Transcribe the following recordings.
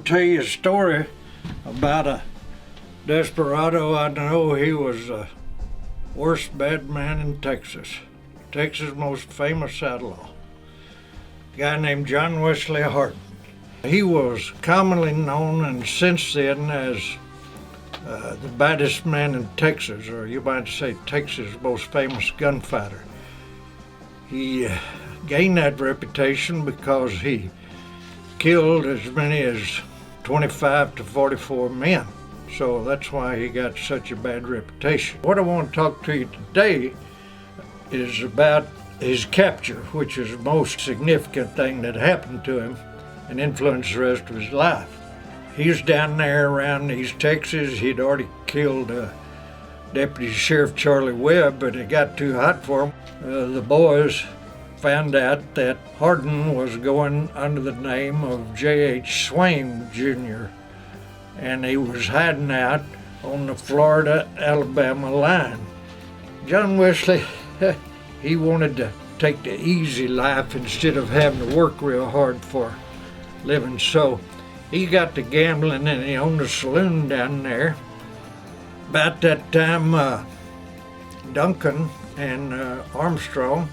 tell you a story about a desperado I know. He was the worst bad man in Texas. Texas' most famous outlaw. A guy named John Wesley Hardin. He was commonly known and since then as the baddest man in Texas, or you might say Texas' most famous gunfighter. He gained that reputation because he killed as many as 25 to 44 men. So that's why he got such a bad reputation. What I want to talk to you today is about his capture, which is the most significant thing that happened to him and influenced the rest of his life. He was down there around East Texas. He'd already killed Deputy Sheriff Charlie Webb, but it got too hot for him. The boys found out that Hardin was going under the name of J.H. Swain Jr., and he was hiding out on the Florida-Alabama line. John Wesley, he wanted to take the easy life instead of having to work real hard for a living, so he got to gambling and he owned a saloon down there. About that time, Duncan and Armstrong,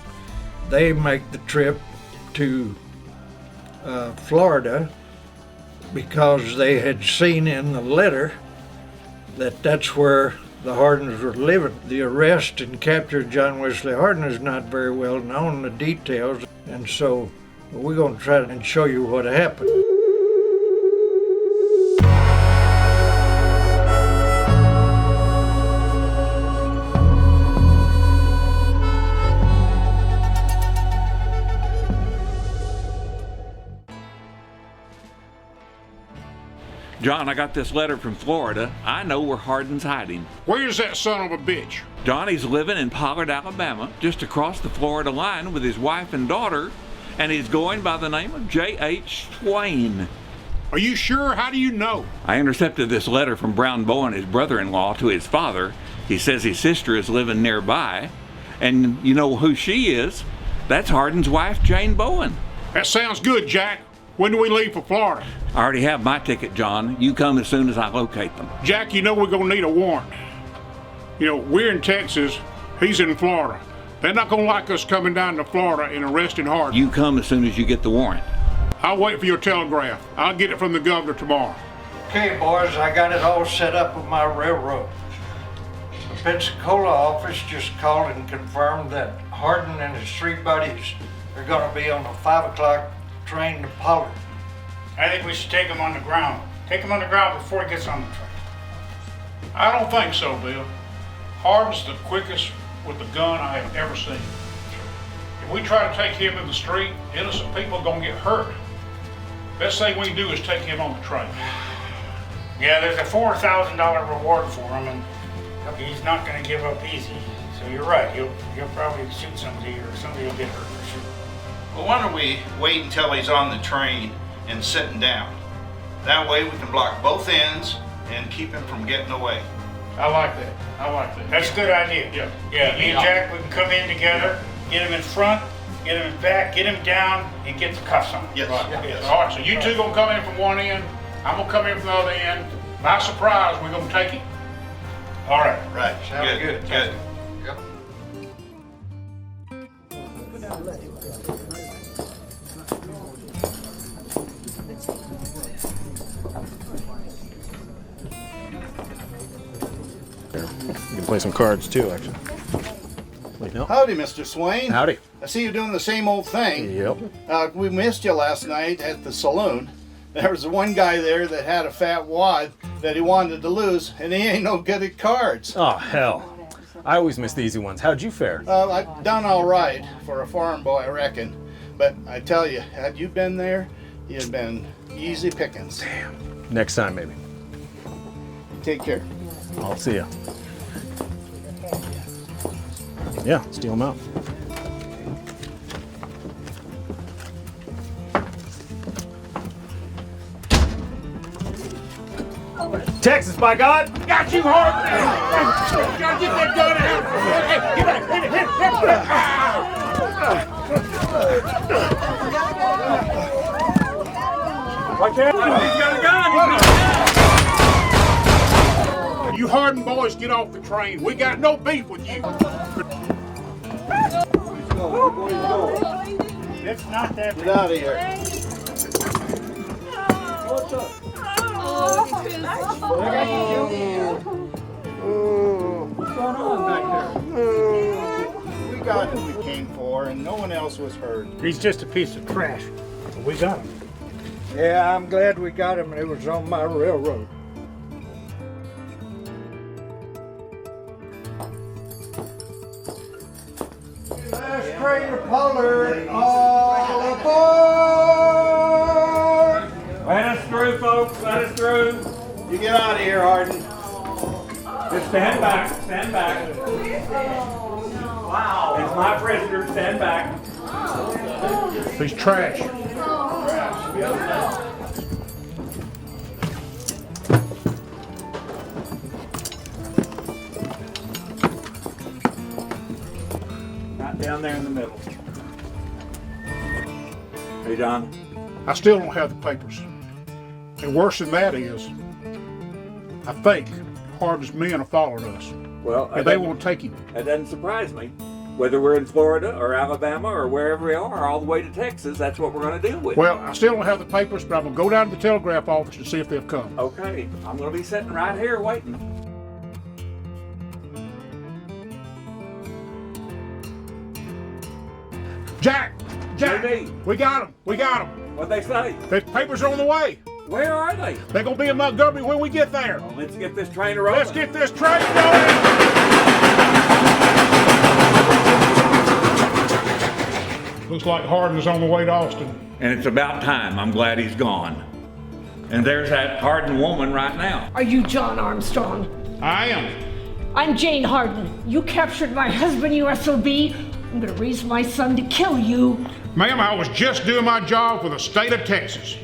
they make the trip to Florida because they had seen in the letter that that's where the Hardins were living. The arrest and capture of John Wesley Hardin is not very well known, the details, and so we're going to try and show you what happened. John, I got this letter from Florida. I know where Hardin's hiding. Where's that son of a bitch? Johnny's living in Pollard, Alabama, just across the Florida line with his wife and daughter, and he's going by the name of J.H. Swain. Are you sure? How do you know? I intercepted this letter from Brown Bowen, his brother-in-law, to his father. He says his sister is living nearby, and you know who she is? That's Hardin's wife, Jane Bowen. That sounds good, Jack. When do we leave for Florida? I already have my ticket, John. You come as soon as I locate them. Jack, you know we're gonna need a warrant. You know, we're in Texas, he's in Florida. They're not gonna like us coming down to Florida and arresting Hardin. You come as soon as you get the warrant. I'll wait for your telegraph. I'll get it from the governor tomorrow. Okay, boys, I got it all set up with my railroad. The Pensacola office just called and confirmed that Hardin and his three buddies are gonna be on a 5 o'clock train to Pollard. I think we should take him on the ground. Take him on the ground before he gets on the train. I don't think so, Bill. Hardin's the quickest with the gun I have ever seen. If we try to take him in the street, innocent people are gonna get hurt. Best thing we can do is take him on the train. Yeah, there's a $4,000 reward for him, and he's not gonna give up easy. So you're right, he'll probably shoot somebody or somebody will get hurt for sure. Well, why don't we wait until he's on the train and sitting down? That way we can block both ends and keep him from getting away. I like that. I like that. That's a good idea. Yeah. Yeah, me and Jack, we can come in together, get him in front, get him in back, get him down, and get the cuffs on. Yes. Right. Yes. All right, so you two gonna come in from one end, I'm gonna come in from the other end. By surprise, we're gonna take him. All right. Right. Sounds good. Good. Yep. You can play some cards too, actually. Wait, no. Howdy, Mr. Swain. Howdy. I see you doing the same old thing. Yep. We missed you last night at the saloon. There was one guy there that had a fat wad that he wanted to lose, and he ain't no good at cards. Oh, hell. I always miss the easy ones. How'd you fare? I've done all right for a farm boy, I reckon. But I tell you, had you been there, you'd been easy pickings. Damn. Next time, maybe. Take care. I'll see ya. Yeah, steal them out. Texas, by God! Got you, Hardin! Gotta get that gun out! Hey, get back! Hit it! Why can't I? He's got a gun! You Hardin boys get off the train. We got no beef with you. It's not that Get out of here. What's going on back there? We got who we came for, and no one else was hurt. He's just a piece of trash. We got him. Yeah, I'm glad we got him. It was on my railroad. Last train to Pollard, all aboard! Let us through, folks. Let us through. You get out of here, Hardin. Just stand back. Stand back. Wow. It's my prisoner. Stand back. He's trash. Right down there in the middle. Hey, John. I still don't have the papers. And worse than that is, I think Hardin's men are following us. Well, And they won't take him. That doesn't surprise me. Whether we're in Florida or Alabama or wherever we are, all the way to Texas, that's what we're going to deal with. Well, I still don't have the papers, but I'm going to go down to the telegraph office and see if they've come. Okay, I'm going to be sitting right here waiting. Jack! JD. We got him! We got him! What'd they say? The papers are on the way! Where are they? They're going to be in Montgomery when we get there! Well, let's get this train rolling. Let's get this train rolling! Looks like Hardin's on the way to Austin. And it's about time. I'm glad he's gone. And there's that Hardin woman right now. Are you John Armstrong? I am. I'm Jane Hardin. You captured my husband, you SOB. I'm gonna raise my son to kill you. Ma'am, I was just doing my job for the state of Texas.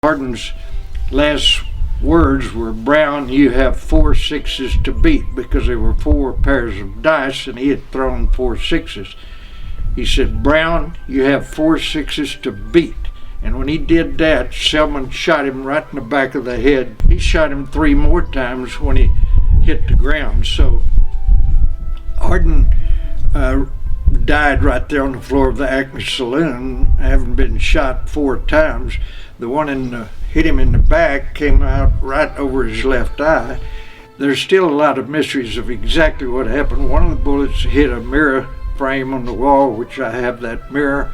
Hardin's last words were, "Brown, you have 4 6s to beat," because there were 4 pairs of dice and he had thrown 4 6s. He said, "Brown, you have 4 6s to beat." And when he did that, Selman shot him right in the back of the head. He shot him 3 more times when he hit the ground. So Hardin died right there on the floor of the Acme Saloon, having been shot 4 times. The one hit him in the back, came out right over his left eye. There's still a lot of mysteries of exactly what happened. One of the bullets hit a mirror frame on the wall, which I have that mirror.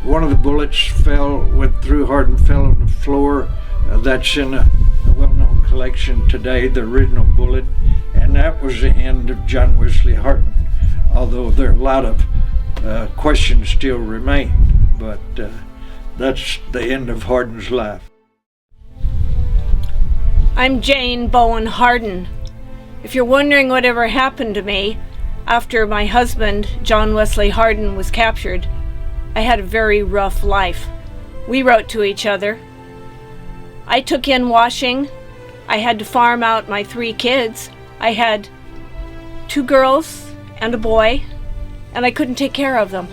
One of the bullets went through Hardin, fell on the floor. That's in a well-known collection today, the original bullet. And that was the end of John Wesley Hardin, although there are a lot of questions still remain. But that's the end of Hardin's life. I'm Jane Bowen Hardin. If you're wondering whatever happened to me after my husband, John Wesley Hardin, was captured, I had a very rough life. We wrote to each other. I took in washing. I had to farm out my 3 kids. I had 2 girls and a boy, and I couldn't take care of them.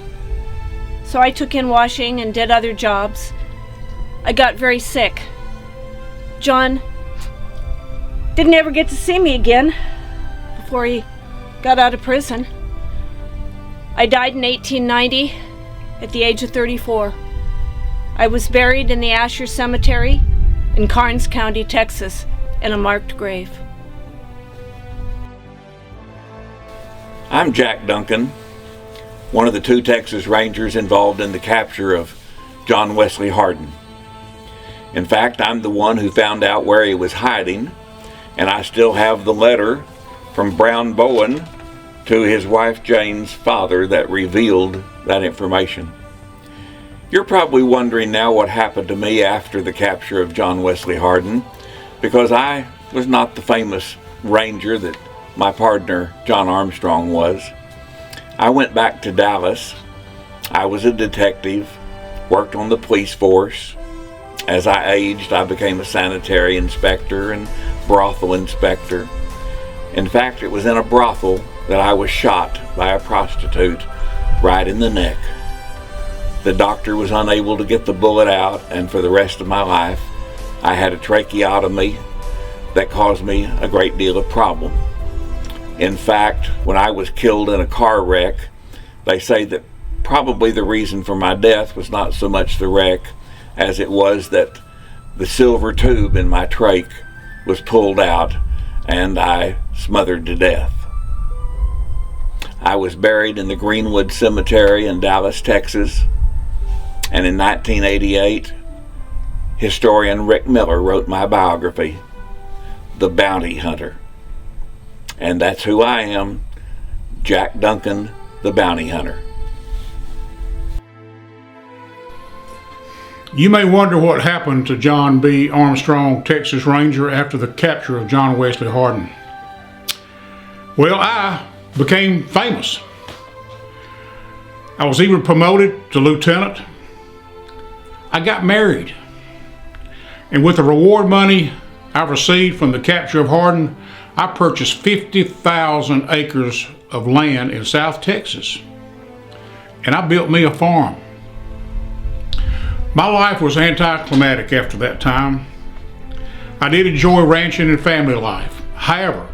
So I took in washing and did other jobs. I got very sick. John didn't ever get to see me again before he got out of prison. I died in 1890 at the age of 34. I was buried in the Asher Cemetery in Karnes County, Texas, in a marked grave. I'm Jack Duncan, one of the 2 Texas Rangers involved in the capture of John Wesley Hardin. In fact, I'm the one who found out where he was hiding, and I still have the letter from Brown Bowen to his wife Jane's father that revealed that information. You're probably wondering now what happened to me after the capture of John Wesley Hardin, because I was not the famous ranger that my partner John Armstrong was. I went back to Dallas. I was a detective, worked on the police force. As I aged, I became a sanitary inspector and brothel inspector. In fact, it was in a brothel that I was shot by a prostitute right in the neck. The doctor was unable to get the bullet out, and for the rest of my life, I had a tracheotomy that caused me a great deal of problem. In fact, when I was killed in a car wreck, they say that probably the reason for my death was not so much the wreck as it was that the silver tube in my trach was pulled out and I smothered to death. I was buried in the Greenwood Cemetery in Dallas, Texas, and in 1988, historian Rick Miller wrote my biography, The Bounty Hunter. And that's who I am, Jack Duncan, the Bounty Hunter. You may wonder what happened to John B. Armstrong, Texas Ranger, after the capture of John Wesley Hardin. Well, I became famous. I was even promoted to lieutenant. I got married. And with the reward money I received from the capture of Hardin, I purchased 50,000 acres of land in South Texas. And I built me a farm. My life was anticlimactic after that time. I did enjoy ranching and family life. However,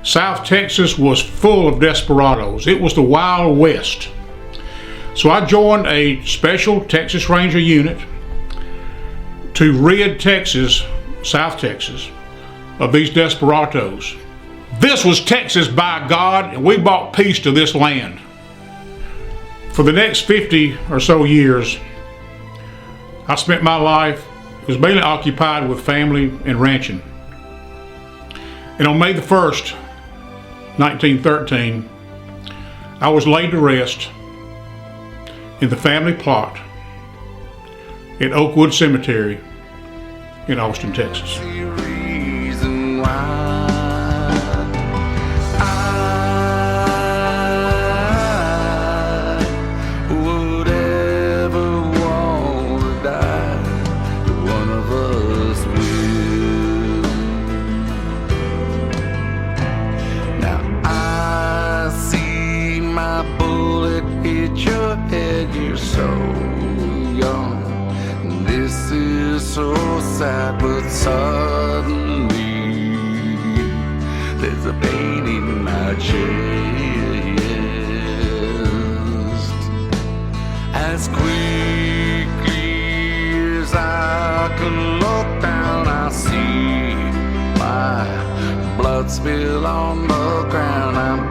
South Texas was full of desperados. It was the Wild West. So I joined a special Texas Ranger unit to rid Texas, South Texas, of these desperados. This was Texas by God, and we brought peace to this land. For the next 50 or so years, I spent my life, was mainly occupied with family and ranching. And on May the 1st, 1913, I was laid to rest in the family plot at Oakwood Cemetery in Austin, Texas. So sad, but suddenly there's a pain in my chest. As quickly as I can look down, I see my blood spill on the ground. I'm